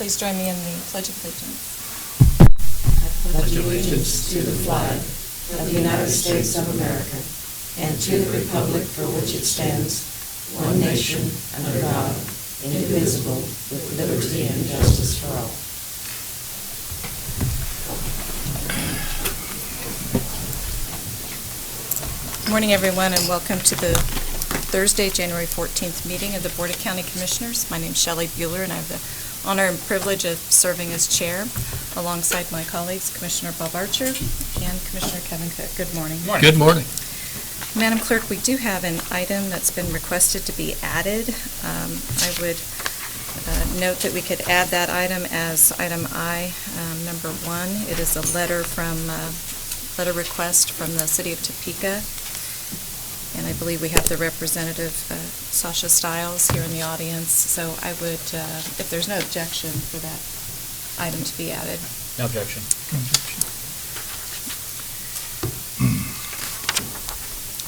please join me in the Pledge of Allegiance. I pledge allegiance to the flag of the United States of America and to the republic for which it stands, one nation, under God, indivisible, with liberty and justice for all. Good morning, everyone, and welcome to the Thursday, January 14th meeting of the Board of County Commissioners. My name is Shelley Bueller, and I have the honor and privilege of serving as chair alongside my colleagues, Commissioner Bob Archer and Commissioner Kevin Cook. Good morning. Good morning. Madam Clerk, we do have an item that's been requested to be added. I would note that we could add that item as item I, number 1. It is a letter request from the City of Topeka. And I believe we have the representative, Sasha Stiles, here in the audience. So I would, if there's no objection for that item to be added. No objection.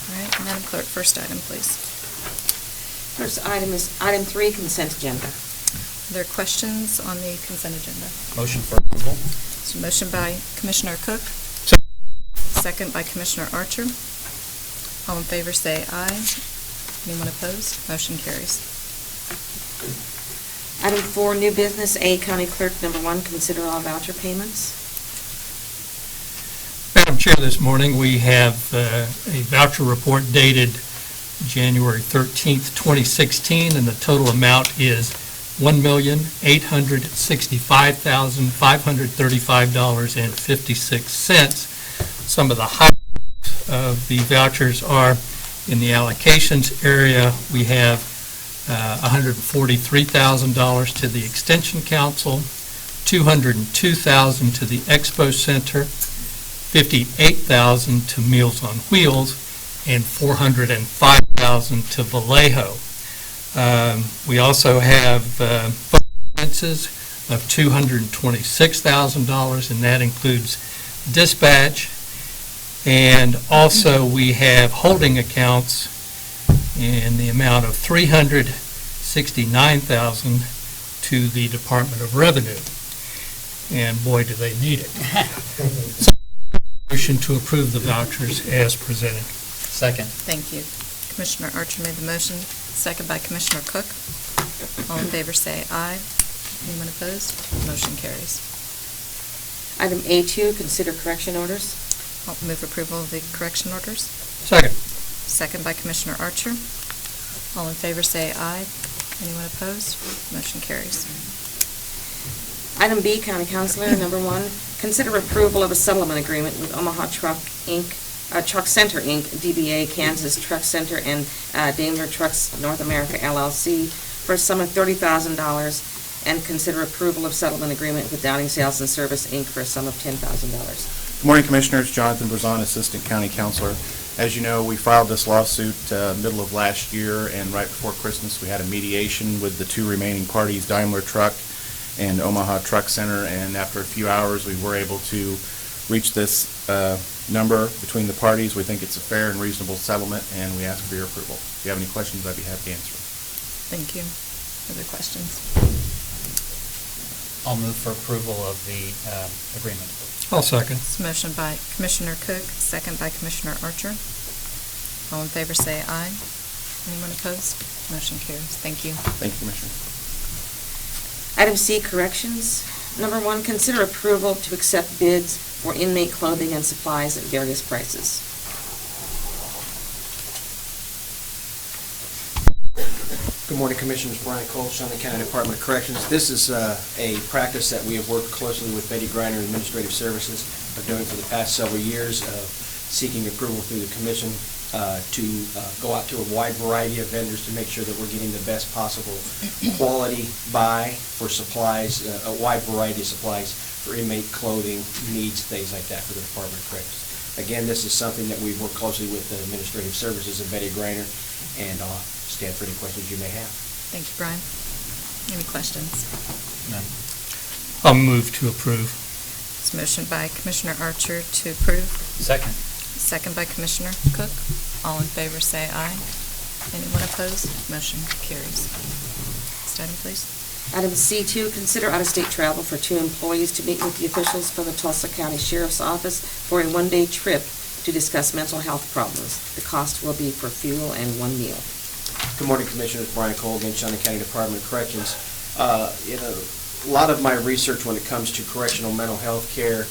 All right, Madam Clerk, first item, please. First item is item 3, consent agenda. Are there questions on the consent agenda? Motion for approval. So motion by Commissioner Cook. Second by Commissioner Archer. All in favor say aye. Anyone opposed? Motion carries. Item 4, new business. A, County Clerk, number 1, consider all voucher payments. Madam Chair, this morning we have a voucher report dated January 13th, 2016, and the total amount is $1,865,535.56. Some of the highlights of the vouchers are in the allocations area. We have $143,000 to the Extension Council, $202,000 to the Expo Center, $58,000 to Meals on Wheels, and $405,000 to Vallejo. We also have expenses of $226,000, and that includes dispatch. And also we have holding accounts in the amount of $369,000 to the Department of Revenue. And boy, do they need it. Motion to approve the vouchers as presented. Second. Thank you. Commissioner Archer made the motion, second by Commissioner Cook. All in favor say aye. Anyone opposed? Motion carries. Item A2, consider correction orders. I'll move approval of the correction orders. Second. Second by Commissioner Archer. All in favor say aye. Anyone opposed? Motion carries. Item B, County Councilor, number 1, consider approval of a settlement agreement with Omaha Truck Center, Inc., DBA Kansas Truck Center, and Daimler Trucks North America, LLC, for a sum of $30,000, and consider approval of settlement agreement with Downing Sales and Service, Inc., for a sum of $10,000. Good morning, Commissioners. Jonathan Brazon, Assistant County Counselor. As you know, we filed this lawsuit middle of last year, and right before Christmas we had a mediation with the 2 remaining parties, Daimler Truck and Omaha Truck Center, and after a few hours we were able to reach this number between the parties. We think it's a fair and reasonable settlement, and we ask for your approval. If you have any questions, I'd be happy to answer them. Thank you. Other questions? I'll move for approval of the agreement. I'll second. It's motion by Commissioner Cook, second by Commissioner Archer. All in favor say aye. Anyone opposed? Motion carries. Thank you. Thank you, Commissioner. Item C, corrections. Number 1, consider approval to accept bids for inmate clothing and supplies at various prices. Good morning, Commissioners. Brian Cole, Shawnee County Department of Corrections. This is a practice that we have worked closely with Betty Griner Administrative Services of doing for the past several years, of seeking approval through the Commission to go out to a wide variety of vendors to make sure that we're getting the best possible quality buy for supplies, a wide variety of supplies for inmate clothing, needs, things like that for the Department of Corrections. Again, this is something that we've worked closely with the Administrative Services of Betty Griner, and stand for any questions you may have. Thank you, Brian. Any questions? None. I'll move to approve. It's motion by Commissioner Archer to approve. Second. Second by Commissioner Cook. All in favor say aye. Anyone opposed? Motion carries. Next item, please. Item C2, consider out-of-state travel for 2 employees to meet with the officials from the Tulsa County Sheriff's Office for a one-day trip to discuss mental health problems. The cost will be for fuel and 1 meal. Good morning, Commissioners. Brian Colgan, Shawnee County Department of Corrections. A lot of my research when it comes to correctional mental health care,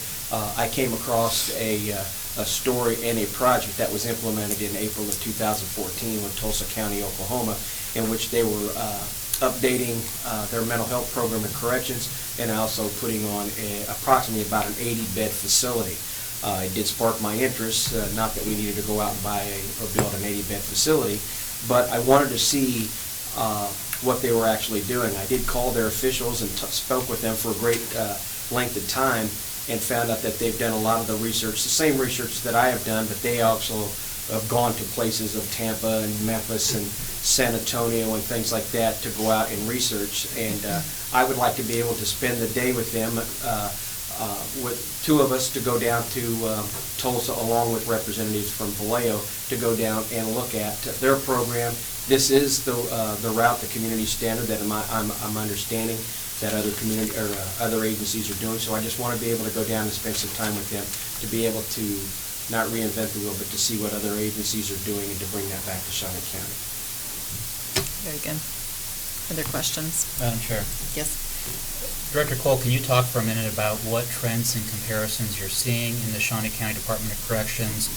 I came across a story and a project that was implemented in April of 2014 with Tulsa County, Oklahoma, in which they were updating their mental health program in corrections and also putting on approximately about an 80-bed facility. It did spark my interest, not that we needed to go out and buy or build an 80-bed facility, but I wanted to see what they were actually doing. I did call their officials and spoke with them for a great length of time and found out that they've done a lot of the research, the same research that I have done, but they also have gone to places of Tampa and Memphis and San Antonio and things like that to go out and research. And I would like to be able to spend the day with them, with 2 of us to go down to Tulsa along with representatives from Vallejo to go down and look at their program. This is the route, the community standard that I'm understanding that other community or other agencies are doing. So I just want to be able to go down and spend some time with them to be able to not reinvent the wheel, but to see what other agencies are doing and to bring that back to Shawnee County. Very good. Other questions? Madam Chair. Yes. Director Cole, can you talk for a minute about what trends and comparisons you're seeing in the Shawnee County Department of Corrections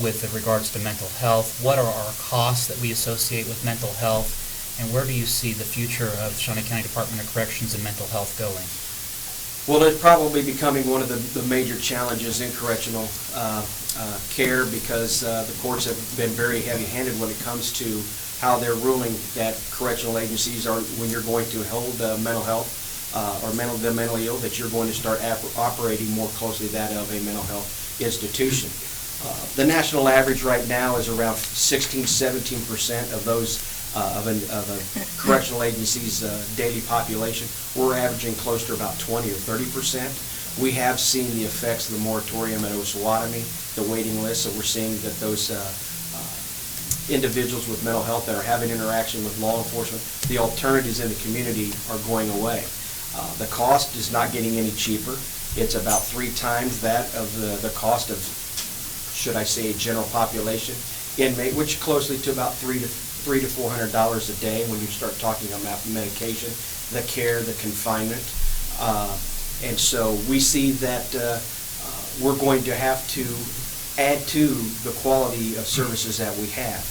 with regards to mental health? What are our costs that we associate with mental health? And where do you see the future of Shawnee County Department of Corrections and mental health going? Well, it's probably becoming one of the major challenges in correctional care because the courts have been very heavy-handed when it comes to how they're ruling that correctional agencies are, when you're going to hold mental health or the mentally ill, that you're going to start operating more closely that of a mental health institution. The national average right now is around 16-17% of those of a correctional agency's daily population. We're averaging close to about 20 or 30%. We have seen the effects of the moratorium at Osawatomie, the waiting list, so we're seeing that those individuals with mental health that are having interaction with law enforcement, the alternatives in the community are going away. The cost is not getting any cheaper. It's about 3 times that of the cost of, should I say, a general population inmate, which closely to about $300 to $400 a day when you start talking about medication, the care, the confinement. And so we see that we're going to have to add to the quality of services that we have.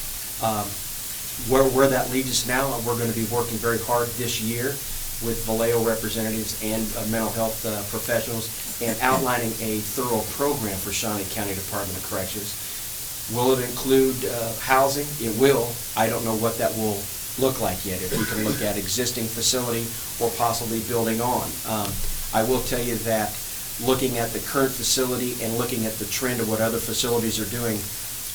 Where that leads us now, we're going to be working very hard this year with Vallejo representatives and mental health professionals and outlining a thorough program for Shawnee County Department of Corrections. Will it include housing? It will. I don't know what that will look like yet, if we can look at existing facility or possibly building on. I will tell you that looking at the current facility and looking at the trend of what other facilities are doing,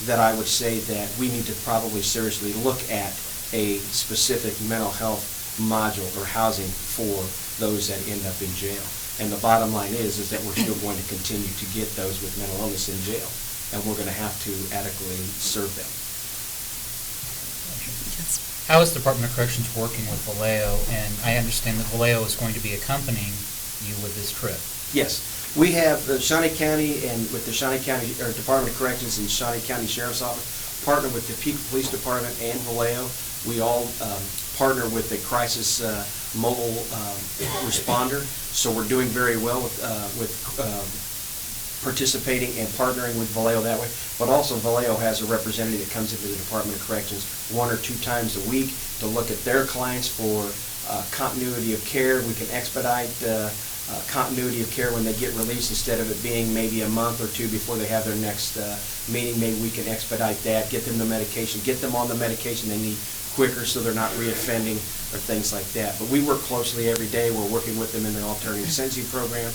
that I would say that we need to probably seriously look at a specific mental health module or housing for those that end up in jail. And the bottom line is that we're still going to continue to get those with mental illness in jail, and we're going to have to adequately serve them. Yes. How is the Department of Corrections working with Vallejo? And I understand that Vallejo is going to be accompanying you with this trip. Yes. We have Shawnee County and with the Shawnee County or Department of Corrections and Shawnee County Sheriff's Office partner with the Topeka Police Department and Vallejo. We all partner with a crisis mobile responder, so we're doing very well with participating and partnering with Vallejo that way. But also Vallejo has a representative that comes into the Department of Corrections 1 or 2 times a week to look at their clients for continuity of care. We can expedite continuity of care when they get released, instead of it being maybe a month or 2 before they have their next meeting. Maybe we can expedite that, get them the medication, get them on the medication they need quicker so they're not reoffending or things like that. But we work closely every day. We're working with them in the alternative sentencing program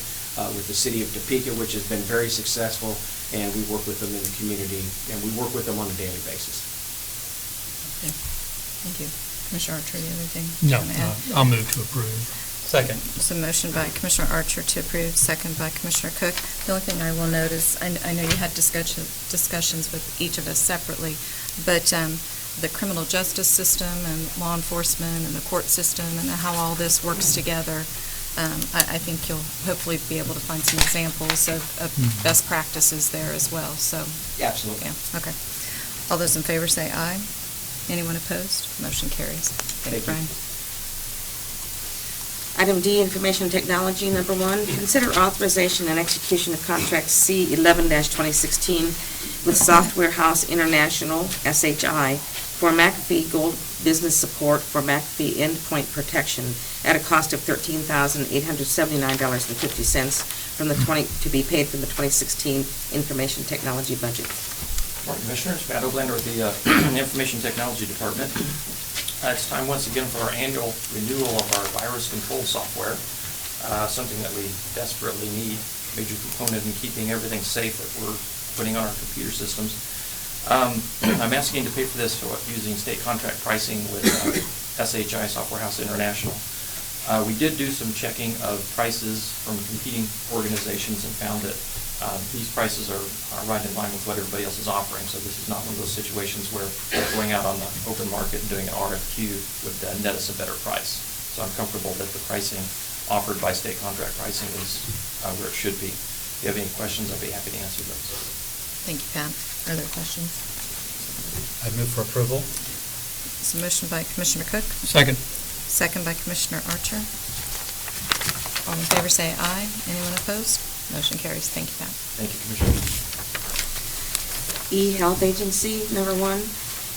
with the city of Topeka, which has been very successful, and we work with them in the community, and we work with them on a daily basis. Okay. Thank you. Commissioner Archer, you have anything? No, you want to add? I'll move to approve. Second. So motion by Commissioner Archer to approve, second by Commissioner Cook. The only thing I will note is, I know you had discussions with each of us separately, but the criminal justice system and law enforcement and the court system and how all this works together. I think you'll hopefully be able to find some examples of best practices there as well, so. Yeah, absolutely. Yeah, okay. All those in favor say aye. Anyone opposed? Motion carries. Thank you, Thank you. Brian. Item D, Information Technology, number 1, consider authorization and execution of contract C11-2016 with Software House International, SHI, for McAfee Gold Business Support for McAfee Endpoint Protection at a cost of $13,879.50 from the to be paid from the 2016 Information Technology budget. Morning, Commissioners. Matt Oblender with the Information Technology Department. It's time once again for our annual renewal of our virus control software, something that we desperately need, major component in keeping everything safe that we're putting on our computer systems. I'm asking to pay for this using state contract pricing with SHI Software House International. We did do some checking of prices from competing organizations and found that these prices are right in line with what everybody else is offering, so this is not one of those situations where going out on the open market and doing an RFQ would net us a better price. So I'm comfortable that the pricing offered by state contract pricing is where it should be. If you have any questions, I'd be happy to answer those. Thank you, Pat. Are there questions? I move for approval. It's a motion by Commissioner Cook, Second. second by Commissioner Archer. All in favor say aye. Anyone opposed? Motion carries. Thank you, Pat. Thank you, Commissioner. E-Health Agency, number 1,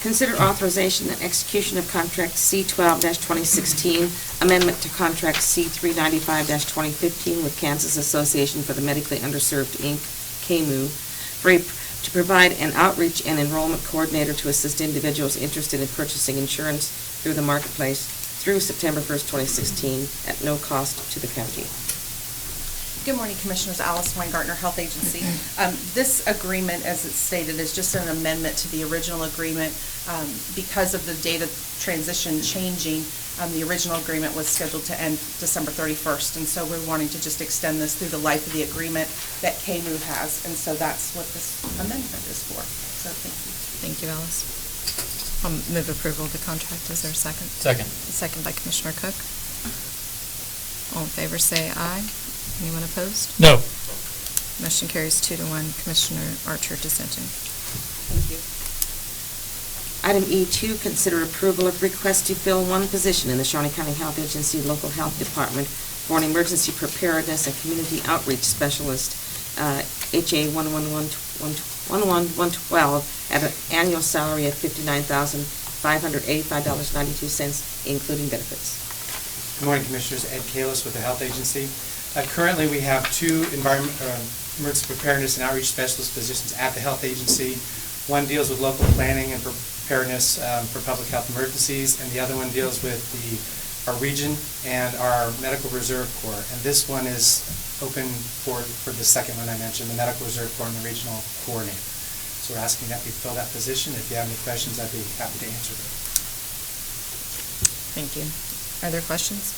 consider authorization and execution of contract C12-2016, amendment to contract C395-2015 with Kansas Association for the Medically Underserved, Inc., KMU, to provide an outreach and enrollment coordinator to assist individuals interested in purchasing insurance through the marketplace through September 1st, 2016, at no cost to the county. Good morning, Commissioners. Alice Weingartner, Health Agency. This agreement, as it's stated, is just an amendment to the original agreement. Because of the data transition changing, the original agreement was scheduled to end December 31st, and so we're wanting to just extend this through the life of the agreement that KMU has, and so that's what this amendment is for. So thank you. Thank you, Alice. I'll move approval of the contract. Is there a second? Second. Second by Commissioner Cook. All in favor say aye. Anyone opposed? No. Motion carries 2-1. Commissioner Archer dissenting. Thank you. Item E2, consider approval of request to fill one position in the Shawnee County Health Agency Local Health Department for an emergency preparedness and community outreach specialist, HA 11112, at an annual salary of $59,585.92, including benefits. Good morning, Commissioners. Ed Kalis with the Health Agency. Currently, we have 2 emergency preparedness and outreach specialist positions at the Health Agency. One deals with local planning and preparedness for public health emergencies, and the other one deals with our region and our Medical Reserve Corps. And this one is open for the second one I mentioned, the Medical Reserve Corps and the Regional Coordinator. So we're asking that we fill that position. If you have any questions, I'd be happy to answer them. Thank you. Are there questions?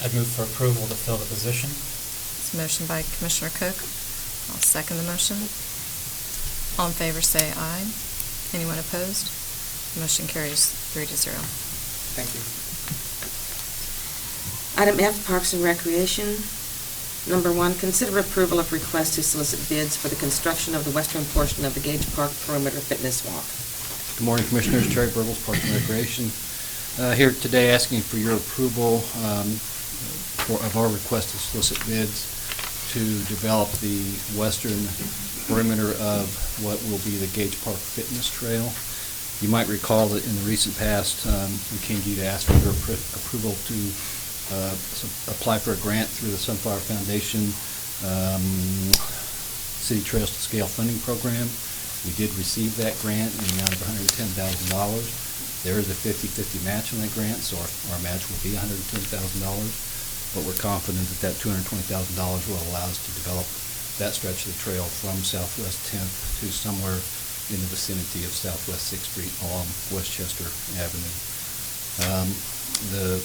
I move for approval to fill the position. It's a motion by Commissioner Cook. I'll second the motion. All in favor say aye. Anyone opposed? Motion carries 3-0. Thank you. Item F, Parks and Recreation. Number 1, consider approval of request to solicit bids for the construction of the western portion of the Gage Park Perimeter Fitness Walk. Good morning, Commissioners. Terry Burgles, Parks and Recreation. Here today asking for your approval of our request to solicit bids to develop the western perimeter of what will be the Gage Park Fitness Trail. You might recall that in the recent past, we came to you to ask for your approval to apply for a grant through the Sunflower Foundation City Trails to Scale funding program. We did receive that grant in the amount of $110,000. There is a 50-50 match on that grant, so our match will be $110,000, but we're confident that that $220,000 will allow us to develop that stretch of the trail from Southwest 10th to somewhere in the vicinity of Southwest 6th Street along Westchester Avenue. The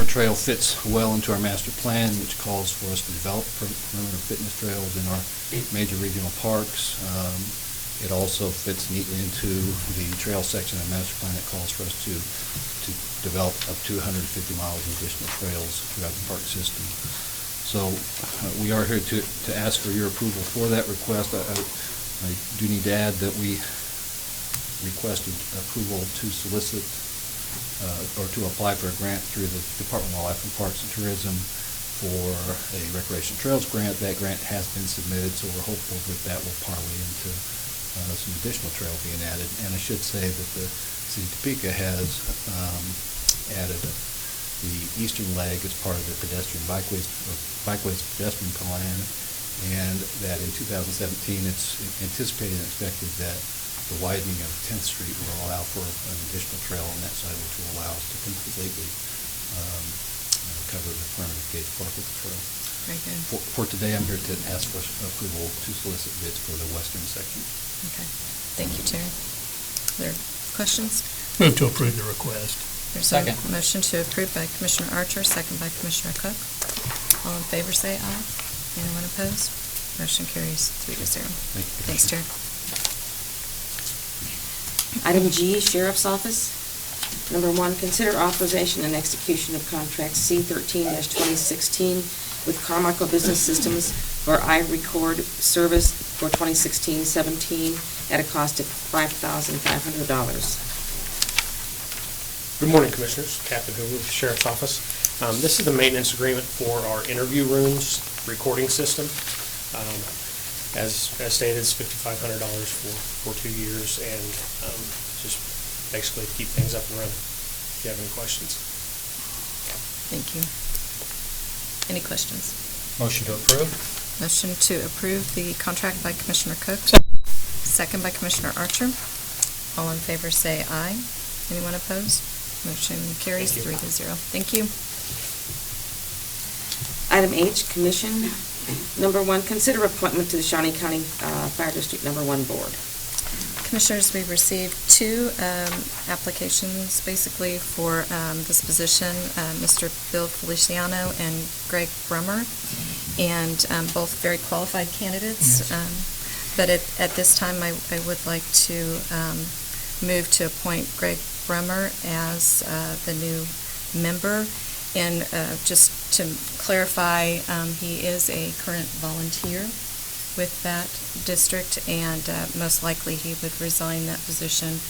trail fits well into our master plan, which calls for us to develop perimeter fitness trails in our major regional parks. It also fits neatly into the trail section of the master plan that calls for us to develop up to 150 miles of additional trails throughout the park system. So we are here to ask for your approval for that request. I do need to add that we requested approval to solicit or to apply for a grant through the Department of Wildlife and Parks and Tourism for a recreation trails grant. That grant has been submitted, so we're hopeful that that will parlay into some additional trail being added. And I should say that the City of Topeka has added the eastern leg as part of the byways pedestrian plan, and that in 2017 it's anticipated and expected that the widening of 10th Street will allow for an additional trail on that side, which will allow us to completely cover the perimeter of Gage Park with the trail. Very good. For today, I'm here to ask for approval to solicit bids for the western section. Okay. Thank you, Terry. Are there questions? Move to approve the request. There's Second. a motion to approve by Commissioner Archer, second by Commissioner Cook. All in favor, say aye. Anyone opposed? Motion carries 3-0. Thank you, Thanks, Terry. Item G, Sheriff's Office. Number 1, consider authorization and execution of contract C13-2016 with Carmichael Business Systems for iRecord service for 2016-17 at a cost of $5,500. Good morning, Commissioners. Captain Hoover with the Sheriff's Office. This is the maintenance agreement for our interview rooms recording system. As stated, it's $5,500 for 2 years, and just basically to keep things up and running. If you have any questions. Thank you. Any questions? Motion to approve? Motion to approve the contract by Commissioner Cook. Second by Commissioner Archer. All in favor say aye. Anyone opposed? Motion carries Thank you. 3-0. Thank you. Item H, Commission. Number 1, consider appointment to the Shawnee County Fire District Number 1 Board. Commissioners, we received 2 applications basically for this position, Mr. Bill Feliciano and Greg Brummer, and both very qualified candidates. But at this time, I would like to move to appoint Greg Brummer as the new member. And just to clarify, he is a current volunteer with that district, and most likely he would resign that position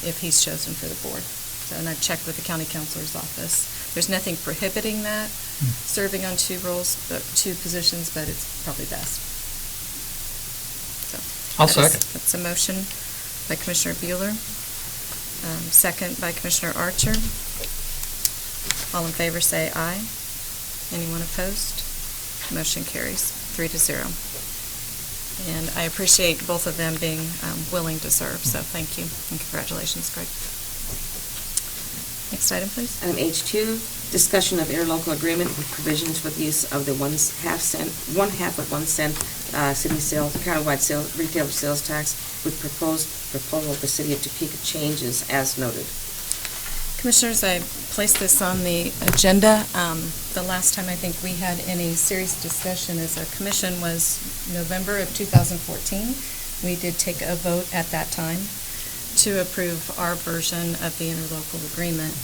if he's chosen for the board. So, and I've checked with the county counselor's office. There's nothing prohibiting that, serving on 2 positions, but it's probably best. So I'll second. That's a motion by Commissioner Bueller, second by Commissioner Archer. All in favor say aye. Anyone opposed? Motion carries 3-0. And I appreciate both of them being willing to serve, so thank you, and congratulations, Greg. Next item, please. Item H2, discussion of interlocal agreement with provisions for the use of the 1/2 of 1 cent city sales, countywide sales, retail sales tax with proposal of the City of Topeka changes as noted. Commissioners, I placed this on the agenda. The last time I think we had any serious discussion as a commission was November of 2014. We did take a vote at that time to approve our version of the interlocal agreement.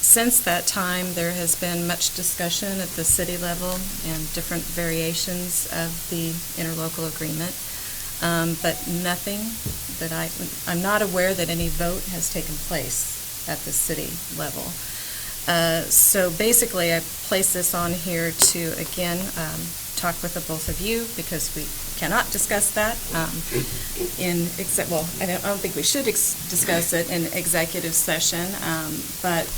Since that time, there has been much discussion at the city level and different variations of the interlocal agreement, but nothing that I'm not aware that any vote has taken place at the city level. So basically, I placed this on here to, again, talk with the both of you, because we cannot discuss that I don't think we should discuss it in executive session, but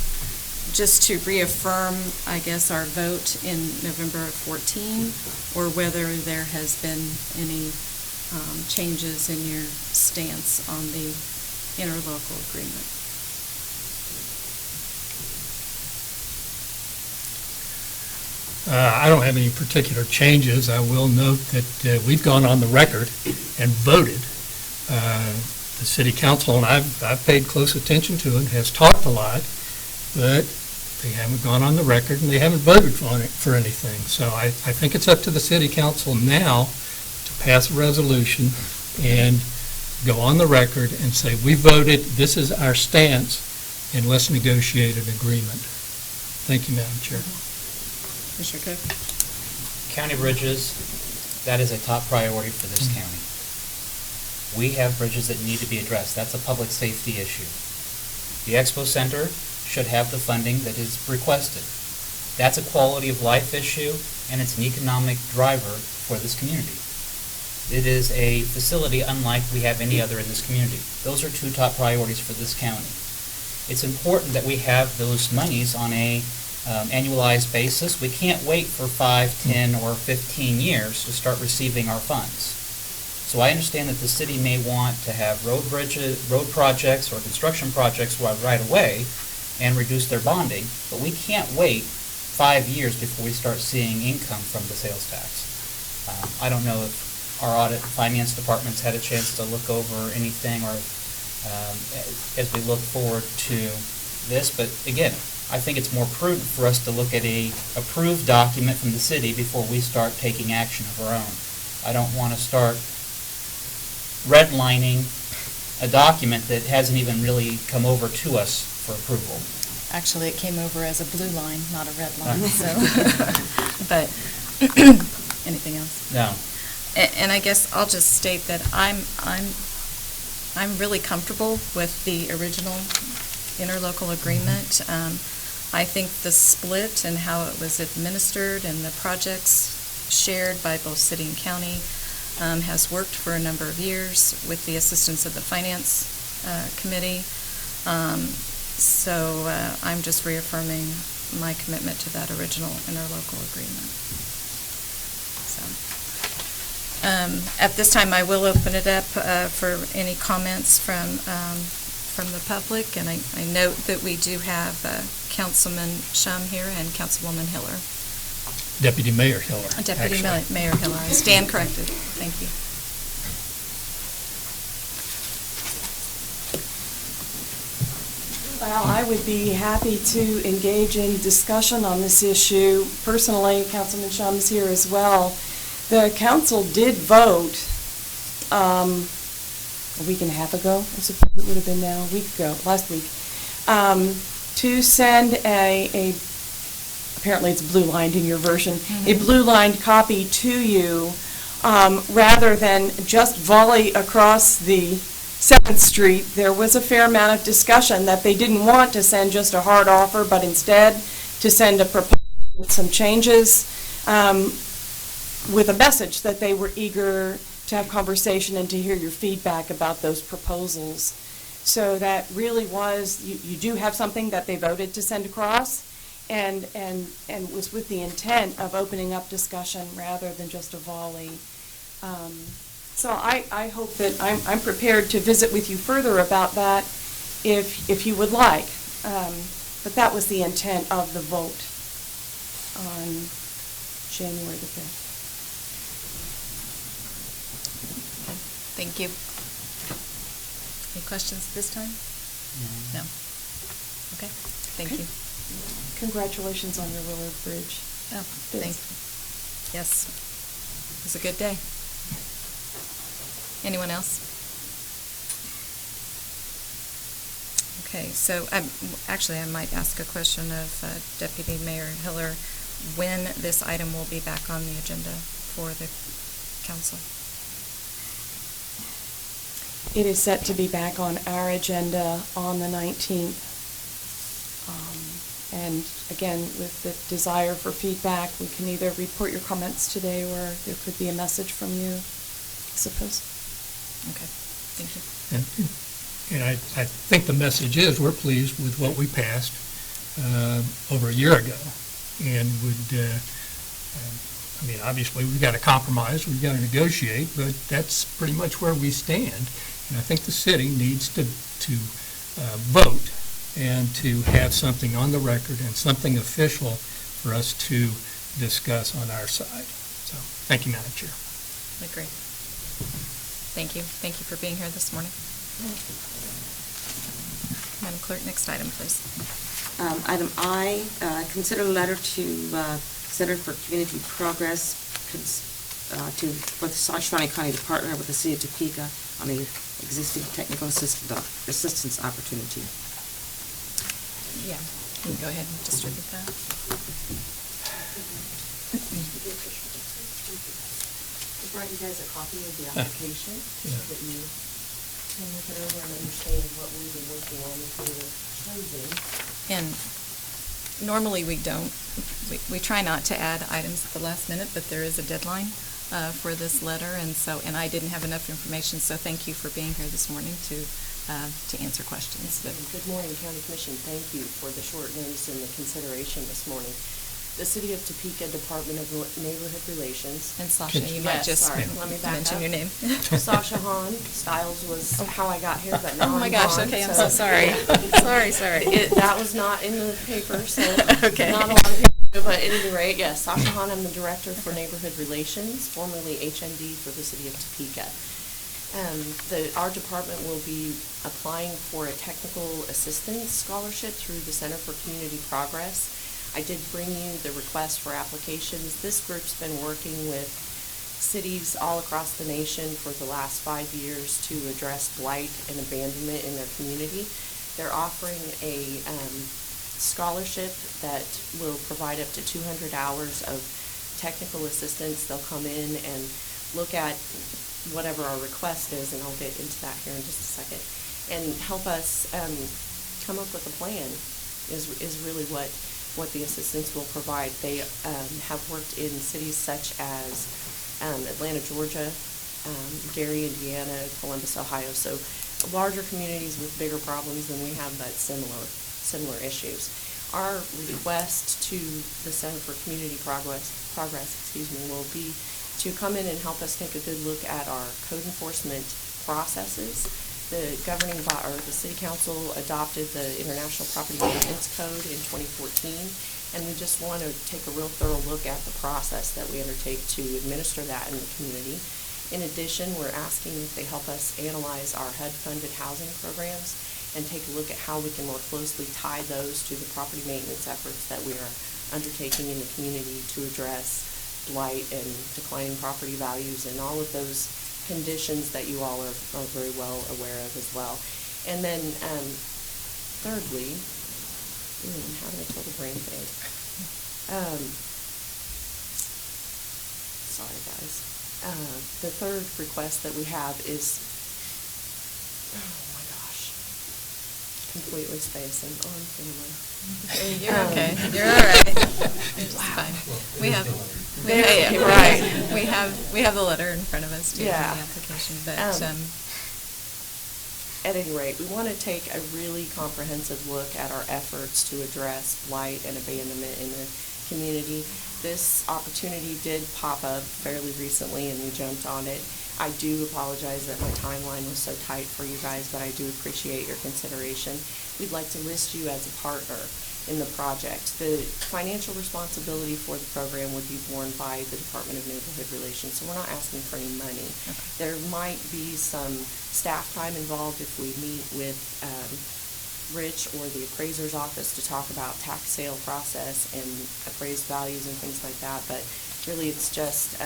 just to reaffirm, I guess, our vote in November of 14, or whether there has been any changes in your stance on the interlocal agreement. I don't have any particular changes. I will note that we've gone on the record and voted. The city council, and I've paid close attention to it, has talked a lot, but they haven't gone on the record and they haven't voted for anything. So I think it's up to the city council now to pass a resolution and go on the record and say, we voted, this is our stance, and let's negotiate an agreement. Thank you, Madam Chair. Commissioner Cook? County bridges, that is a top priority for this county. We have bridges that need to be addressed. That's a public safety issue. The Expo Center should have the funding that is requested. That's a quality of life issue, and it's an economic driver for this community. It is a facility unlike we have any other in this community. Those are two top priorities for this county. It's important that we have those monies on a annualized basis. We can't wait for 5, 10, or 15 years to start receiving our funds. So I understand that the city may want to have road projects or construction projects right away and reduce their bonding, but we can't wait 5 years before we start seeing income from the sales tax. I don't know if our audit and finance departments had a chance to look over anything or as we look forward to this, but again, I think it's more prudent for us to look at a approved document from the city before we start taking action of our own. I don't want to start redlining a document that hasn't even really come over to us for approval. Actually, it came over as a blue line, not a red line, so. But, anything else? No. And I guess I'll just state that I'm really comfortable with the original interlocal agreement. I think the split and how it was administered and the projects shared by both city and county has worked for a number of years with the assistance of the finance committee. So I'm just reaffirming my commitment to that original interlocal agreement. So, at this time, I will open it up for any comments from the public, and I note that we do have Councilman Shum here and Councilwoman Hiller. Deputy Mayor Hiller. Deputy actually. Mayor Hiller. I stand corrected. Thank you. Well, I would be happy to engage in discussion on this issue. Personally, Councilman Shum's here as well. The council did vote a week and a half ago, I suppose it would have been now, a week ago, last week, to send apparently it's blue-lined in your version, a blue-lined copy to you, rather than just volley across the 7th Street. There was a fair amount of discussion that they didn't want to send just a hard offer, but instead to send a proposal with some changes, with a message that they were eager to have conversation and to hear your feedback about those proposals. So that really was, you do have something that they voted to send across, and was with the intent of opening up discussion rather than just a volley. So I hope that I'm prepared to visit with you further about that if you would like. But that was the intent of the vote on January the 5th. Thank you. Any questions at this time? No. Okay, thank you. Congratulations on your Willard Bridge. Oh, thank you. Yes, it was a good day. Anyone else? Okay, so actually I might ask a question of Deputy Mayor Hiller, when this item will be back on the agenda for the council. It is set to be back on our agenda on the 19th. And again, with the desire for feedback, we can either report your comments today or there could be a message from you, I suppose. Okay, thank you. And I think the message is, we're pleased with what we passed over a year ago. And I mean, obviously, we've got to compromise, we've got to negotiate, but that's pretty much where we stand. And I think the city needs to vote and to have something on the record and something official for us to discuss on our side. So, thank you, Madam Chair. Agree. Thank you. Thank you for being here this morning. Madam Clerk, next item, please. Item I, consider a letter to Center for Community Progress for the Shawnee County Department with the City of Topeka on the existing technical assistance opportunity. Yeah, you can go ahead and distribute that. I brought you guys a copy of the application Yeah. that you can look it over and understand what we've been working on if you were chosen. And normally we don't, we try not to add items at the last minute, but there is a deadline for this letter, and I didn't have enough information, so thank you for being here this morning to answer questions. But Good morning, County Commission. Thank you for the short notice and the consideration this morning. The City of Topeka Department of Neighborhood Relations. And Sasha, you might Yes, just sorry, let me back mention up. your name. Sasha Hahn. Stiles was how I got here, but now Oh my I'm gosh, gone, okay, I'm so sorry. Sorry. That was not in the paper, so Okay. not a lot of people, but at any rate, yes, Sasha Hahn, I'm the Director for Neighborhood Relations, formerly HND for the City of Topeka. Our department will be applying for a technical assistance scholarship through the Center for Community Progress. I did bring you the request for applications. This group's been working with cities all across the nation for the last 5 years to address blight and abandonment in their community. They're offering a scholarship that will provide up to 200 hours of technical assistance. They'll come in and look at whatever our request is, and I'll get into that here in just a second, and help us come up with a plan is really what the assistance will provide. They have worked in cities such as Atlanta, Georgia, Gary, Indiana, Columbus, Ohio, so larger communities with bigger problems than we have, but similar issues. Our request to the Center for Community Progress, will be to come in and help us take a good look at our code enforcement processes. The the City Council adopted the International Property Maintenance Code in 2014, and we just want to take a real thorough look at the process that we undertake to administer that in the community. In addition, we're asking if they help us analyze our HUD-funded housing programs and take a look at how we can more closely tie those to the property maintenance efforts that we are undertaking in the community to address blight and declining property values and all of those conditions that you all are very well aware of as well. And then thirdly, I'm having a total brain fade. Sorry guys. The third request that we have is, oh my gosh, completely spacing on family. You're okay. You're all right. It's fine. We have the letter in front of us too, Yeah. the application, but At any rate, we want to take a really comprehensive look at our efforts to address blight and abandonment in the community. This opportunity did pop up fairly recently, and we jumped on it. I do apologize that my timeline was so tight for you guys, but I do appreciate your consideration. We'd like to list you as a partner in the project. The financial responsibility for the program would be borne by the Department of Neighborhood Relations, so we're not asking for any money. Okay. There might be some staff time involved if we meet with Rich or the appraiser's office to talk about tax sale process and appraised values and things like that, but really it's just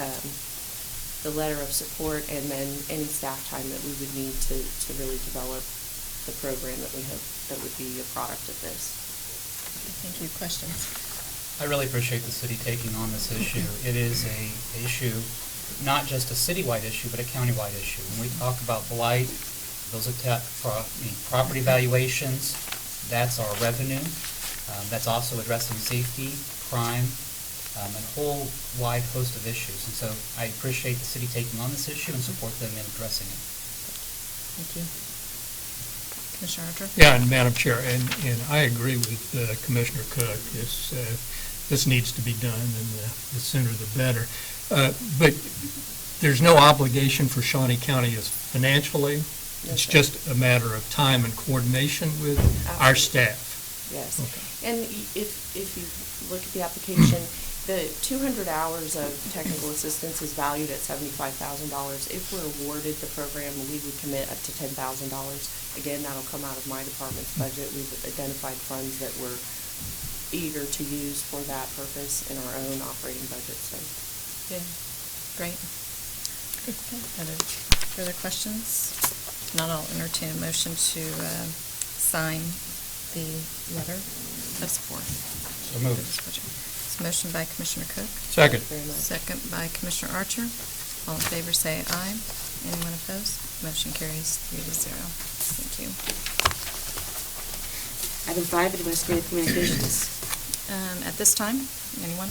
the letter of support and then any staff time that we would need to really develop the program that we hope that would be a product of this. thank you. Questions? I really appreciate the city taking on this issue. It is a issue, not just a citywide issue, but a countywide issue. When we talk about blight, those property valuations, that's our revenue. That's also addressing safety, crime, a whole wide host of issues. And so I appreciate the city taking on this issue and support them in addressing it. Thank you. Commissioner Archer? Yeah, and Madam Chair, and I agree with Commissioner Cook. This needs to be done, and the sooner the better. But there's no obligation for Shawnee County financially. It's just a matter of time and coordination with our staff. Yes. Okay. And if you look at the application, the 200 hours of technical assistance is valued at $75,000. If we're awarded the program, we would commit up to $10,000. Again, that'll come out of my department's budget. We've identified funds that we're eager to use for that purpose in our own operating budget. So, Good. Great. Okay. Other further questions? If not, I'll entertain a motion to sign the letter of support. So moved. It's a motion by Commissioner Cook. Second. Second by Commissioner Archer. All in favor, say aye. Anyone opposed? Motion carries 3-0. Thank you. Item 5, administrative communications. At this time, anyone?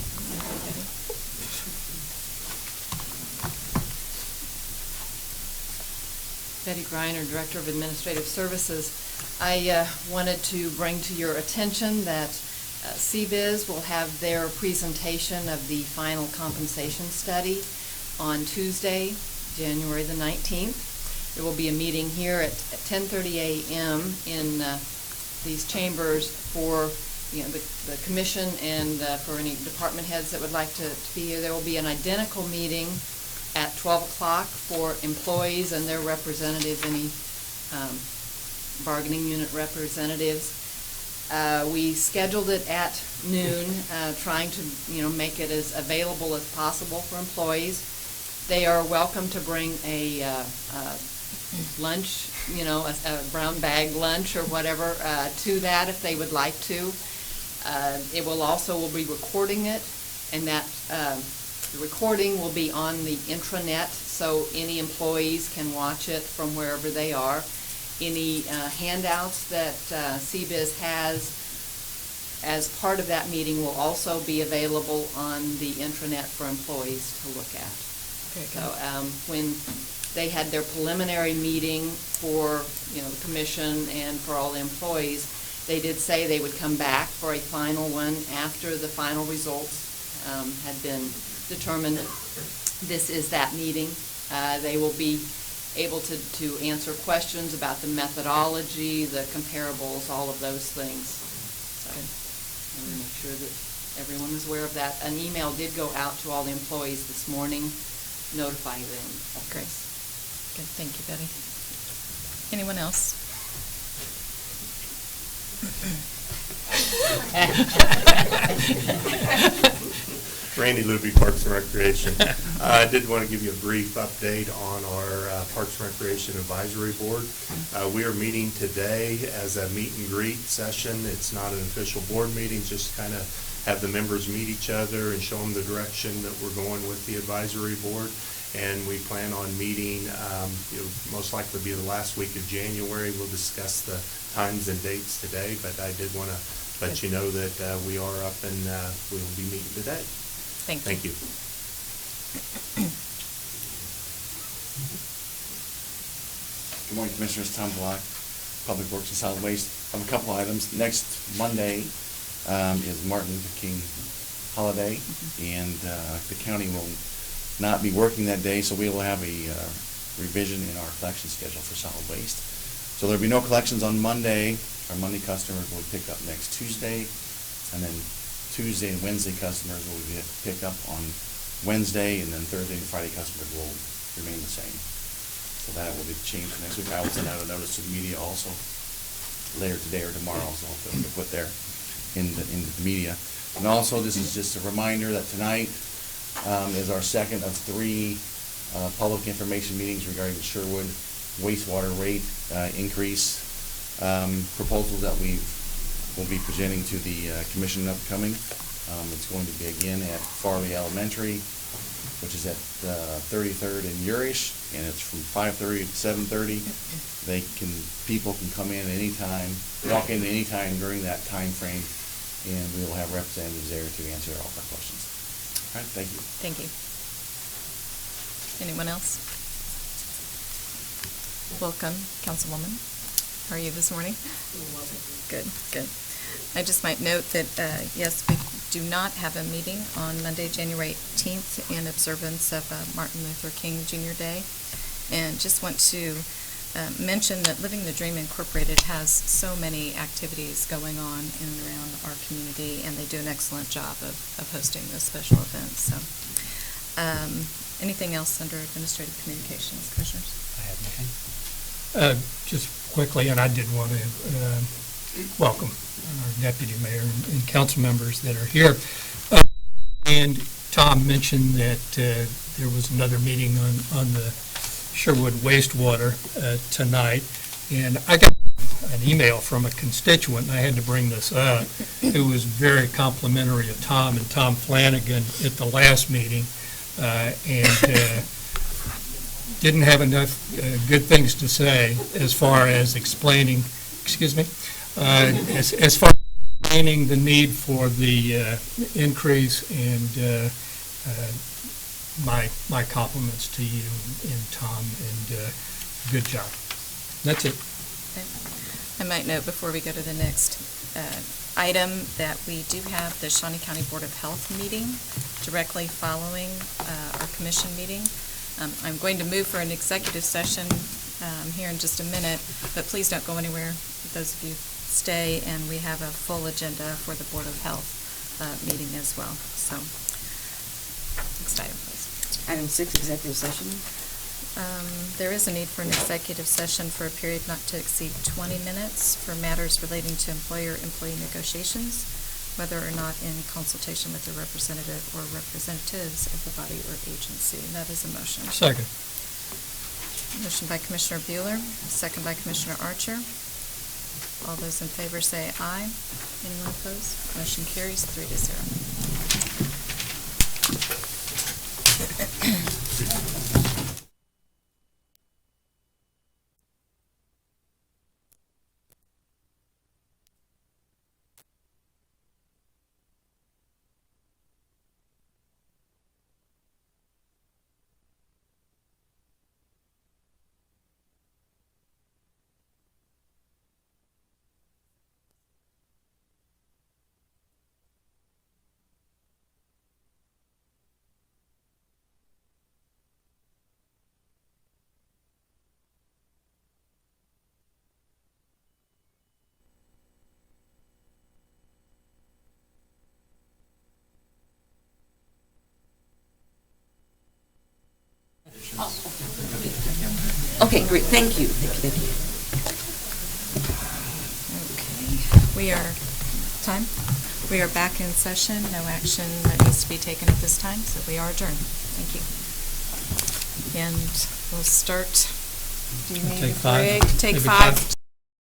Betty Griner, Director of Administrative Services. I wanted to bring to your attention that CBIZ will have their presentation of the final compensation study on Tuesday, January the 19th. There will be a meeting here at 10:30 a.m. in these chambers for the commission and for any department heads that would like to be here. There will be an identical meeting at 12 o'clock for employees and their representatives, any bargaining unit representatives. We scheduled it at noon, trying to make it as available as possible for employees. They are welcome to bring a lunch, a brown bag lunch or whatever to that if they would like to. We'll be recording it, and that the recording will be on the intranet, so any employees can watch it from wherever they are. Any handouts that CBIZ has as part of that meeting will also be available on the intranet for employees to look at. So when they had their preliminary meeting for the commission and for all the employees, they did say they would come back for a final one after the final results had been determined. This is that meeting. They will be able to answer questions about the methodology, the comparables, all of those things. So I want to make sure that everyone is aware of that. An email did go out to all the employees this morning notifying them of Great. this. Good, thank you, Betty. Anyone else? Randy Luby, Parks and Recreation. I did want to give you a brief update on our Parks and Recreation Advisory Board. We are meeting today as a meet and greet session. It's not an official board meeting, just kind of have the members meet each other and show them the direction that we're going with the advisory board. And we plan on meeting, it'll most likely be the last week of January. We'll discuss the times and dates today, but I did want to let you know that we are up and we will be meeting today. Thank you. Thank you. Good morning, Commissioners. Tom Block, Public Works and Solid Waste. I have a couple items. Next Monday is Martin Luther King holiday, and the county will not be working that day, so we will have a revision in our collection schedule for solid waste. So there'll be no collections on Monday. Our Monday customers will pick up next Tuesday, and then Tuesday and Wednesday customers will be picked up on Wednesday, and then Thursday and Friday customers will remain the same. So that will be changed next week. I will send out a notice to the media also later today or tomorrow, so I'll put there in the media. And also, this is just a reminder that tonight is our second of 3 public information meetings regarding the Sherwood wastewater rate increase proposals that we will be presenting to the commission upcoming. It's going to be again at Farley Elementary, which is at 33rd and Urish, and it's from 5:30 to 7:30. People can come in anytime, walk in anytime during that time frame, and we will have representatives there to answer all of our questions. All right, thank you. Thank you. Anyone else? Welcome, Councilwoman. How are you this morning? Good, good. I just might note that, yes, we do not have a meeting on Monday, January 18th in observance of Martin Luther King Jr. Day. And just want to mention that Living the Dream Incorporated has so many activities going on in and around our community, and they do an excellent job of hosting those special events. So, anything else under administrative communications, Commissioners? I have nothing. Just quickly, and I did want to welcome our deputy mayor and council members that are here. And Tom mentioned that there was another meeting on the Sherwood wastewater tonight, and I got an email from a constituent, and I had to bring this up, who was very complimentary of Tom and Tom Flanagan at the last meeting, and didn't have enough good things to say as far as explaining, as far as explaining the need for the increase, and my compliments to you and Tom, and good job. That's it. I might note before we go to the next item that we do have the Shawnee County Board of Health meeting directly following our commission meeting. I'm going to move for an executive session here in just a minute, but please don't go anywhere. Those of you stay, and we have a full agenda for the Board of Health meeting as well. So, next item, please. Item 6, executive session. There is a need for an executive session for a period not to exceed 20 minutes for matters relating to employer-employee negotiations, whether or not in consultation with a representative or representatives of the body or agency. That is a motion. Second. Motion by Commissioner Bueller, second by Commissioner Archer. All those in favor say aye. Anyone opposed? Motion carries 3-0. Okay, great, thank you. Thank you. Okay, we are back in session. No action that needs to be taken at this time, so we are adjourned. Thank you. And we'll start. Do you need Take a five. break? Take Maybe 5.